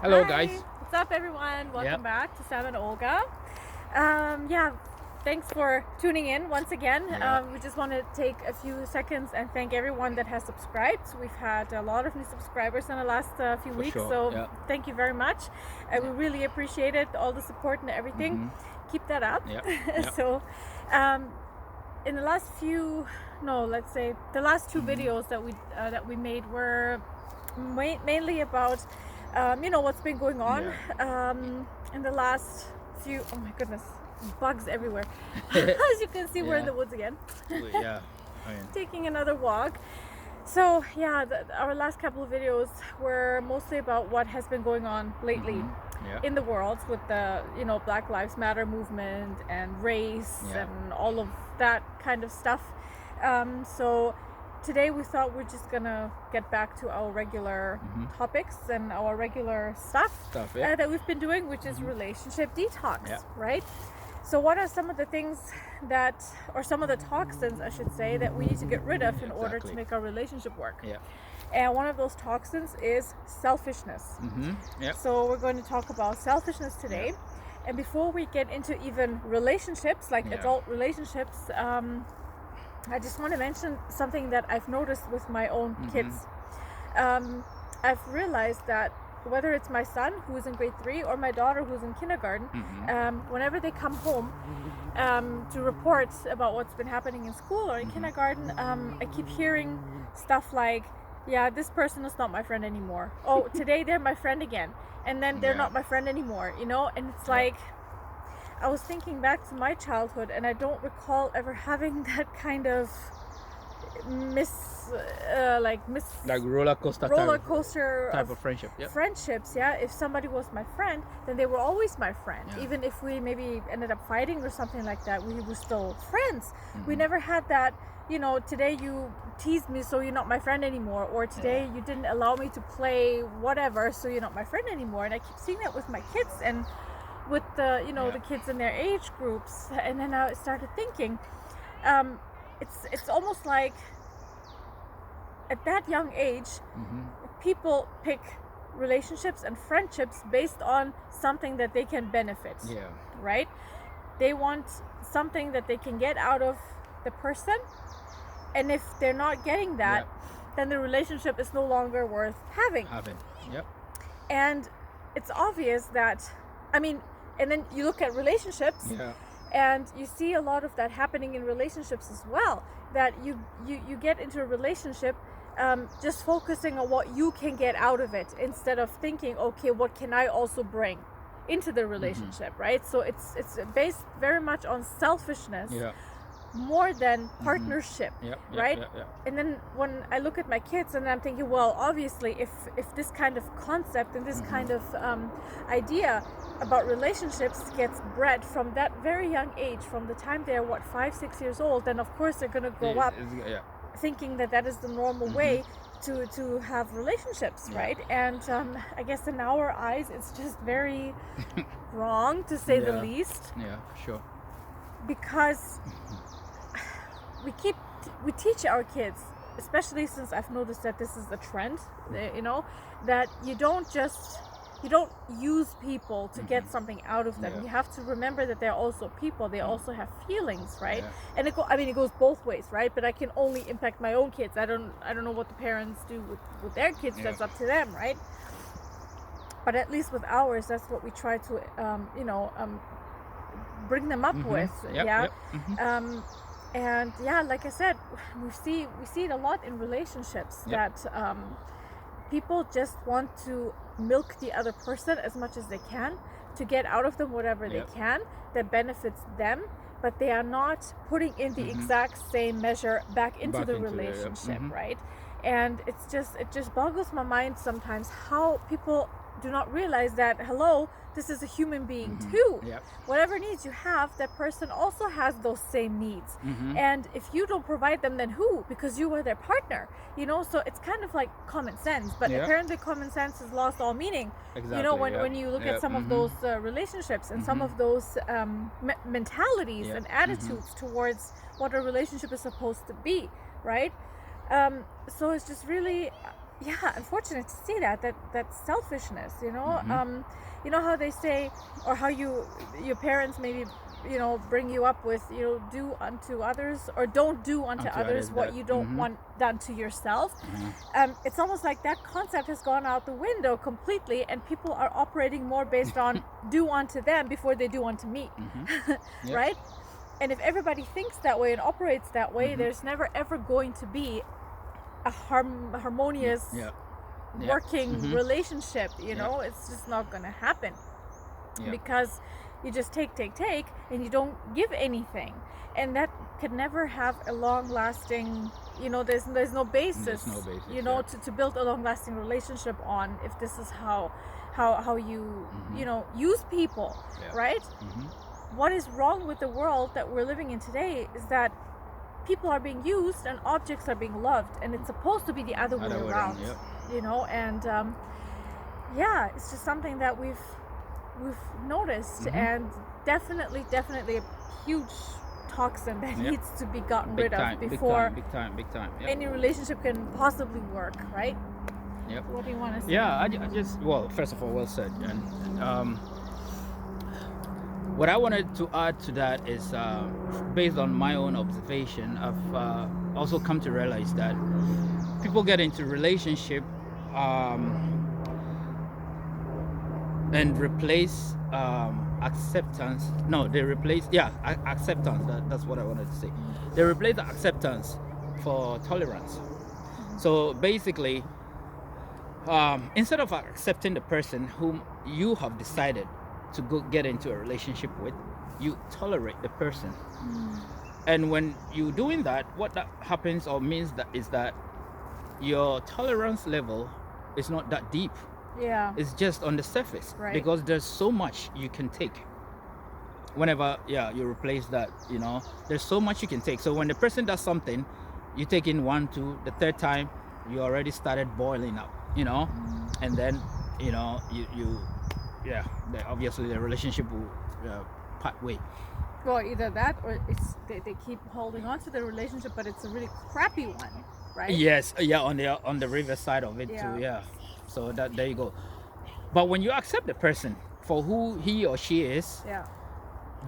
Hello, Hi. guys. What's up, everyone? Welcome Yep. back to Sam and Olga. Thanks for tuning in once again. Yeah. We just want to take a few seconds and thank everyone that has subscribed. We've had a lot of new subscribers in the last few For weeks, sure, so yeah. thank you very much. We really appreciate it, all the support and everything. Keep that up. Yep. Yep. So, in the last few, no, let's say the last two videos that we made were mainly about what's been going on in the last few. Oh my goodness, bugs everywhere. As you can see, we're in the woods again. Yeah. I mean, Taking another walk. So yeah, our last couple of videos were mostly about what has been going on lately in the world with the Black Lives Matter movement and race and all of that kind of stuff. So today we thought we're just gonna get back to our regular topics and our regular stuff that we've been doing, which is relationship detox, right? So what are some of the things or some of the toxins, I should say, that we need to get rid of in order to make our relationship work? And one of those toxins is selfishness. So we're going to talk about selfishness today. And before we get into even relationships, like adult relationships, I just want to mention something that I've noticed with my own kids. I've realized that whether it's my son who's in grade 3 or my daughter who's in kindergarten, whenever they come home to report about what's been happening in school or in kindergarten, I keep hearing stuff like, yeah, this person is not my friend anymore. Oh, today they're my friend again. And then they're not my friend anymore, And it's like, I was thinking back to my childhood, and I don't recall ever having that kind of roller coaster type of friendship. Friendships. If somebody was my friend, then they were always my friend. Even if we maybe ended up fighting or something like that, we were still friends. We never had that, today you teased me, so you're not my friend anymore, or today you didn't allow me to play whatever, so you're not my friend anymore. And I keep seeing that with my kids and with the the kids in their age groups. And then I started thinking, it's almost like at that young age, people pick relationships and friendships based on something that they can benefit. Right? They want something that they can get out of the person, and if they're not getting that, then the relationship is no longer worth having. And it's obvious that, and then you look at relationships, and you see a lot of that happening in relationships as well, that you get into a relationship just focusing on what you can get out of it, instead of thinking, okay, what can I also bring into the relationship, right? So it's based very much on selfishness more than partnership, right? And then when I look at my kids, and I'm thinking, well, obviously if this kind of concept and this kind of idea about relationships gets bred from that very young age, from the time they're 5-6 years old, then of course they're going to grow up thinking that is the normal way to have relationships, right? And I guess in our eyes it's just very wrong, to say the least. For sure. Because we teach our kids, especially since I've noticed that this is a trend, that you don't use people to get something out of them. You have to remember that they're also people. They also have feelings, right? And it goes both ways, right? But I can only impact my own kids. I don't know what the parents do with their kids. That's up to them, right? But at least with ours, that's what we try to bring them up with. And like I said, we see it a lot in relationships, that people just want to milk the other person as much as they can to get out of them whatever they can that benefits them, but they are not putting in the exact same measure back into the relationship, right? And it just boggles my mind sometimes how people do not realize that, hello, this is a human being too. Whatever needs you have, that person also has those same needs. And if you don't provide them, then who? Because you were their partner, so it's kind of like common sense, but apparently common sense has lost all meaning. When you look at some of those relationships and some of those mentalities and attitudes towards what a relationship is supposed to be, right? So it's just really, unfortunate to see that selfishness, you know. You know how they say, or how your parents maybe, you know, bring you up with, you know, do unto others, or don't do unto others what you don't want done to yourself. It's almost like that concept has gone out the window completely, and people are operating more based on do unto them before they do unto me. Right? And if everybody thinks that way and operates that way, there's never ever going to be a harmonious working relationship, you know. It's just not going to happen, because you just take and you don't give anything, and that could never have a long-lasting, you know, there's no basis, you know, to build a long-lasting relationship on, if this is how you you know, use people, right? What is wrong with the world that we're living in today is that people are being used and objects are being loved, and it's supposed to be the other way around. You know, and it's just something that we've noticed, and definitely a huge toxin that needs to be gotten rid of before big time. any relationship can possibly work, right? What do you want to say? I just, well, first of all, well said. And what I wanted to add to that is, based on my own observation, I've also come to realize that people get into relationship and replace acceptance. No, they replace acceptance. That's what I wanted to say. They replace the acceptance for tolerance. So basically, instead of accepting the person whom you have decided to go get into a relationship with, you tolerate the person. And when you're doing that, what that happens or means that is that your tolerance level is not that deep. It's just on the surface, because there's so much you can take. Whenever you replace that, you know, there's so much you can take. So when the person does something, you take in 1, 2, the third time you already started boiling up, you know. And then, you know, you obviously the relationship will part way. Well, either that, or it's they keep holding on to the relationship, but it's a really crappy one, right? Yes, on the reverse side of it too. So that, there you go. But when you accept the person for who he or she is,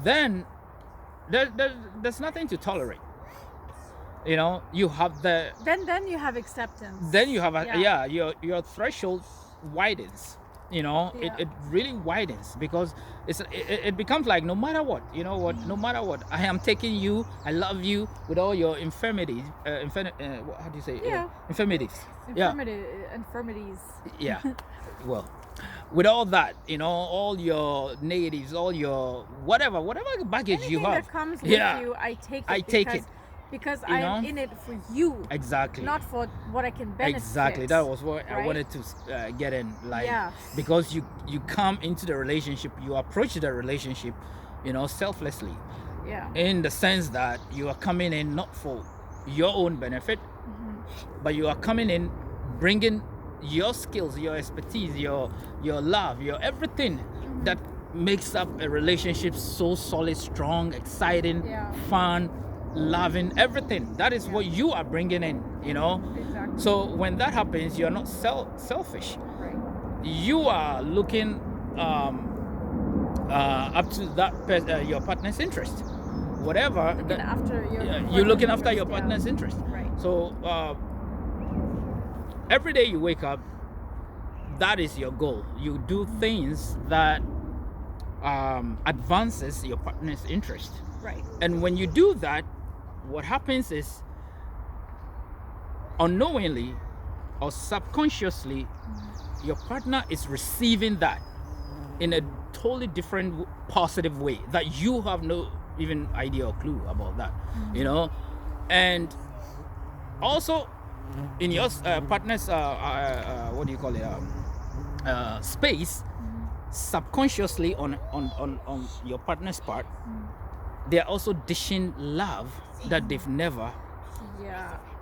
then there's nothing to tolerate. You know, you have the then you have acceptance. Then you have your threshold widens. You know, it really widens, because it becomes like, no matter what, you know what, no matter what, I am taking you, I love you with all your infirmities. How do you say? Infirmities. Infirmities. Well, with all that, you know, all your negatives, all your whatever baggage anything you have that comes with you, I take it. Because I'm in it for you. Exactly. Not for what I can benefit. Exactly. That was what I wanted to get in. Like, because you come into the relationship, you approach the relationship, you know, selflessly. In the sense that you are coming in not for your own benefit, but you are coming in bringing your skills, your expertise, your love, your everything that makes up a relationship so solid, strong, exciting, fun, loving, everything. That is what you are bringing in, you know. Exactly. So when that happens, you're not selfish. You are looking up to that your partner's interest, whatever. You're looking after your partner's interest. So every day you wake up, that is your goal. You do things that advances your partner's interest. And when you do that, what happens is, unknowingly or subconsciously, your partner is receiving that in a totally different positive way that you have no even idea or clue about that, you know. And also in your partner's what do you call it, space, subconsciously on your partner's part, they're also dishing love that they've never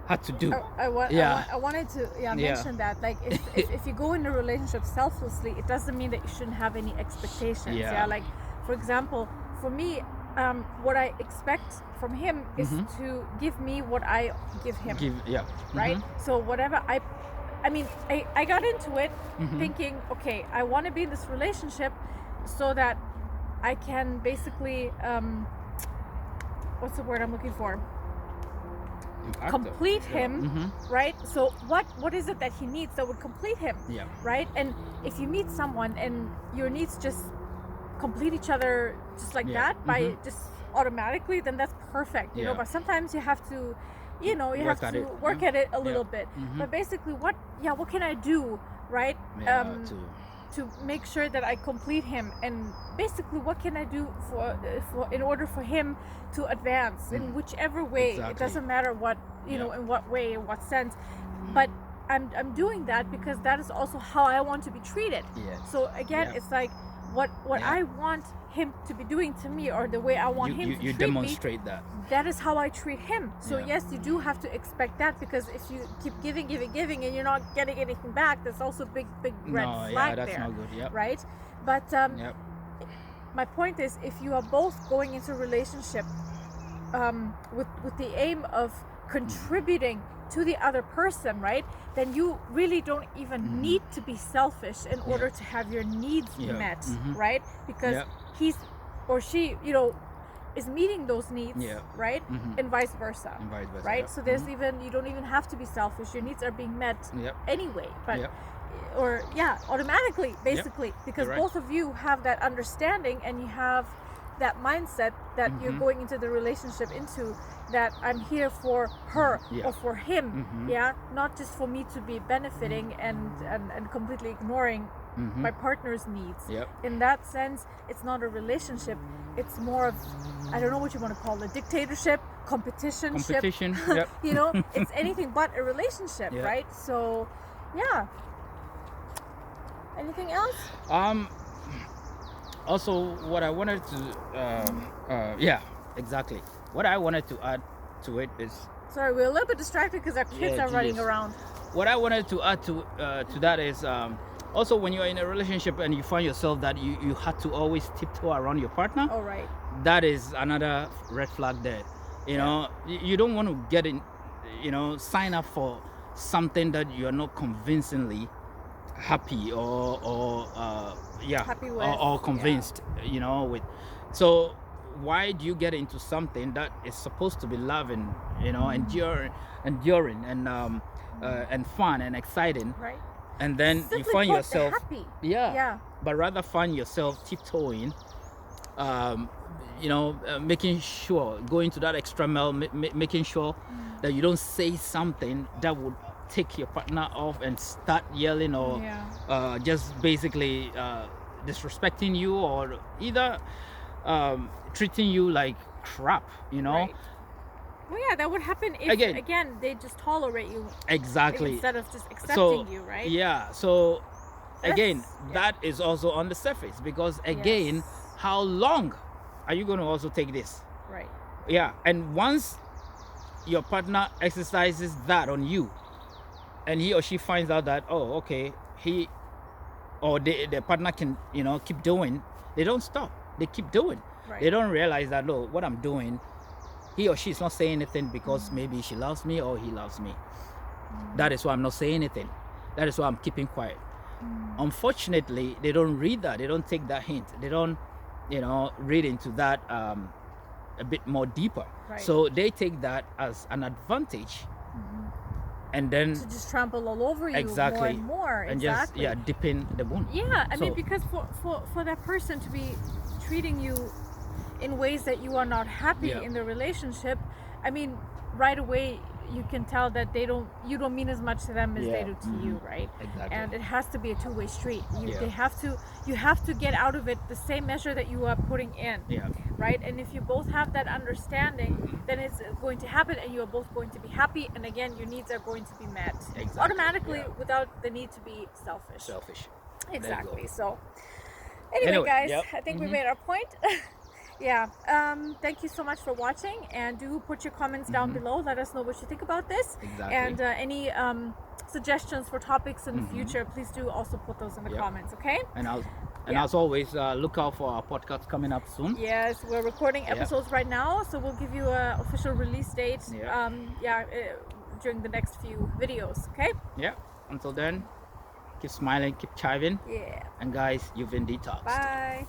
had to do. I wanted to mention that, like, if you go in a relationship selflessly, it doesn't mean that you shouldn't have any expectations. Like, for example, for me, what I expect from him is to give me what I give him. Right? So whatever I I mean, I got into it thinking, okay, I want to be in this relationship so that I can basically, what's the word I'm looking for? Complete him, right? So what is it that he needs that would complete him, right? And if you meet someone and your needs just complete each other just like that by just automatically, then that's perfect, you know. But sometimes you have to, you know, you have to work at it a little bit. But basically, what can I do, right? To make sure that I complete him, and basically what can I do for in order for him to advance in whichever way. It doesn't matter what, you know, in what way, in what sense, but I'm doing that because that is also how I want to be treated. So again, it's like what I want him to be doing to me, or the way I want him to treat me. You demonstrate that. That is how I treat him. So yes, you do have to expect that, because if you keep giving and you're not getting anything back, that's also big red flag there. That's not good. Right? But my point is, if you are both going into a relationship with the aim of contributing to the other person, right, then you really don't even need to be selfish in order to have your needs met, right? Because he's or she, you know, is meeting those needs, right? And vice versa, right? So there's even, you don't even have to be selfish. Your needs are being met anyway, but or automatically, basically, because both of you have that understanding, and you have that mindset that you're going into the relationship into, that I'm here for her or for him, not just for me to be benefiting and completely ignoring my partner's needs. In that sense, it's not a relationship. It's more of, I don't know what you want to call it, dictatorship, competition. You know, it's anything but a relationship, right? So, anything else? Also, what I wanted to, exactly. What I wanted to add to it is... Sorry, we're a little bit distracted because our kids are running around. What I wanted to add to that is, also when you're in a relationship and you find yourself that you had to always tiptoe around your partner. Oh, right. That is another red flag there. You know, you don't want to get in, you know, sign up for something that you're not convincingly happy or happy with, or convinced, you know, with. So why do you get into something that is supposed to be loving, you know, enduring and fun and exciting, right? And then simply you find yourself happy. But rather find yourself tiptoeing, you know, making sure, going to that extra mile, making sure that you don't say something that would take your partner off and start yelling or just basically disrespecting you, or either treating you like crap, you know. Right. Well, yeah, that would happen if again they just tolerate you instead of just accepting you, right? So again, that is also on the surface, because again, how long are you going to also take this? Right. And once your partner exercises that on you, and he or she finds out that, oh, okay, he or the partner can, you know, keep doing, they don't stop, they keep doing. They don't realize that, look, what I'm doing, he or she is not saying anything because maybe she loves me or he loves me. That is why I'm not saying anything. That is why I'm keeping quiet. Unfortunately, they don't read that. They don't take that hint. They don't, you know, read into that a bit more deeper. So they take that as an advantage, and then to just trample all over you more and more. And just dip in the wound. I mean, because for that person to be treating you in ways that you are not happy in the relationship, I mean, right away you can tell that you don't mean as much to them as they do to you, right? Exactly. And it has to be a two-way street. You have to get out of it the same measure that you are putting in, right? And if you both have that understanding, then it's going to happen, and you are both going to be happy, and again, your needs are going to be met automatically without the need to be selfish. Exactly. So anyway, guys, I think we made our point. Thank you so much for watching, and do put your comments down below. Let us know what you think about this, and any suggestions for topics in the future, please do also put those in the comments. Okay. And as always, look out for our podcast coming up soon. Yes, we're recording episodes right now, so we'll give you an official release date during the next few videos. Okay. Until then, keep smiling, keep chiving. Yeah. And guys, you've been detoxed. Bye.